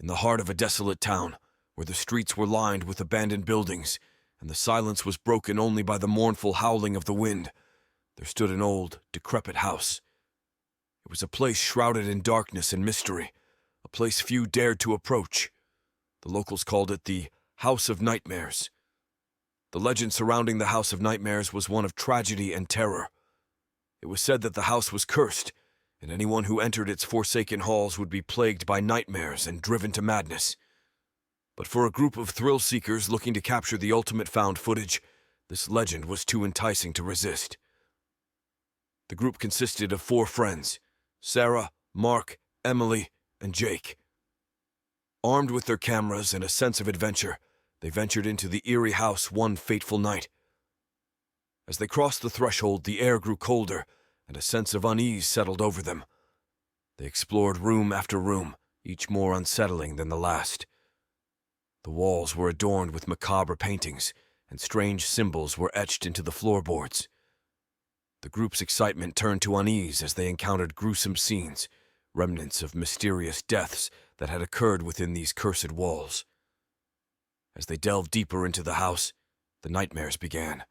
In the heart of a desolate town, where the streets were lined with abandoned buildings, and the silence was broken only by the mournful howling of the wind, there stood an old, decrepit house. It was a place shrouded in darkness and mystery, a place few dared to approach. The locals called it the House of Nightmares. The legend surrounding the House of Nightmares was one of tragedy and terror. It was said that the house was cursed, and anyone who entered its forsaken halls would be plagued by nightmares and driven to madness. But for a group of thrill-seekers looking to capture the ultimate found footage, this legend was too enticing to resist. The group consisted of 4 friends: Sarah, Mark, Emily, and Jake. Armed with their cameras and a sense of adventure, they ventured into the eerie house one fateful night. As they crossed the threshold, the air grew colder, and a sense of unease settled over them. They explored room after room, each more unsettling than the last. The walls were adorned with macabre paintings, and strange symbols were etched into the floorboards. The group's excitement turned to unease as they encountered gruesome scenes, remnants of mysterious deaths that had occurred within these cursed walls. As they delved deeper into the house, the nightmares began.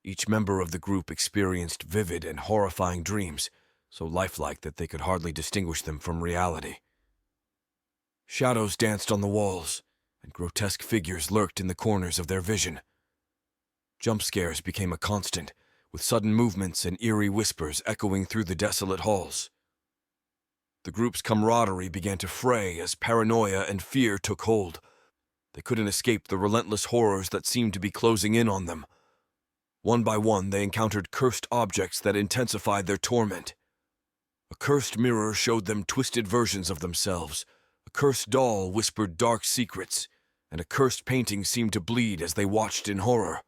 Each member of the group experienced vivid and horrifying dreams, so lifelike that they could hardly distinguish them from reality. Shadows danced on the walls, and grotesque figures lurked in the corners of their vision. Jump scares became a constant, with sudden movements and eerie whispers echoing through the desolate halls. The group's camaraderie began to fray as paranoia and fear took hold. They couldn't escape the relentless horrors that seemed to be closing in on them. One by one, they encountered cursed objects that intensified their torment. A cursed mirror showed them twisted versions of themselves. A cursed doll whispered dark secrets, and a cursed painting seemed to bleed as they watched in horror.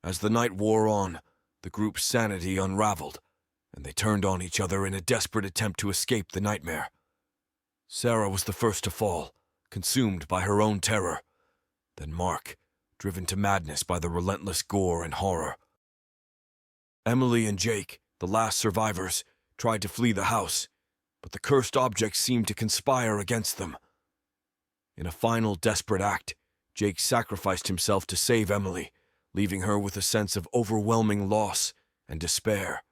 As the night wore on, the group's sanity unraveled, and they turned on each other in a desperate attempt to escape the nightmare. Sarah was the first to fall, consumed by her own terror. Then Mark, driven to madness by the relentless gore and horror. Emily and Jake, the last survivors, tried to flee the house, but the cursed objects seemed to conspire against them. In a final desperate act, Jake sacrificed himself to save Emily, leaving her with a sense of overwhelming loss and despair.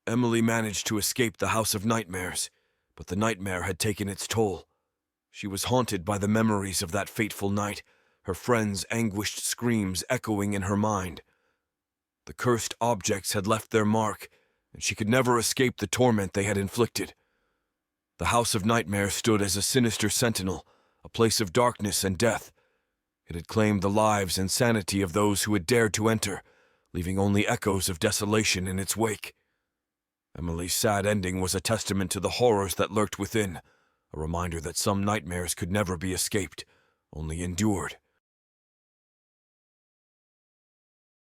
Emily managed to escape the House of Nightmares, but the nightmare had taken its toll. She was haunted by the memories of that fateful night, her friends' anguished screams echoing in her mind. The cursed objects had left their mark, and she could never escape the torment they had inflicted. The House of Nightmares stood as a sinister sentinel, a place of darkness and death. It had claimed the lives and sanity of those who had dared to enter, leaving only echoes of desolation in its wake. Emily's sad ending was a testament to the horrors that lurked within, a reminder that some nightmares could never be escaped, only endured.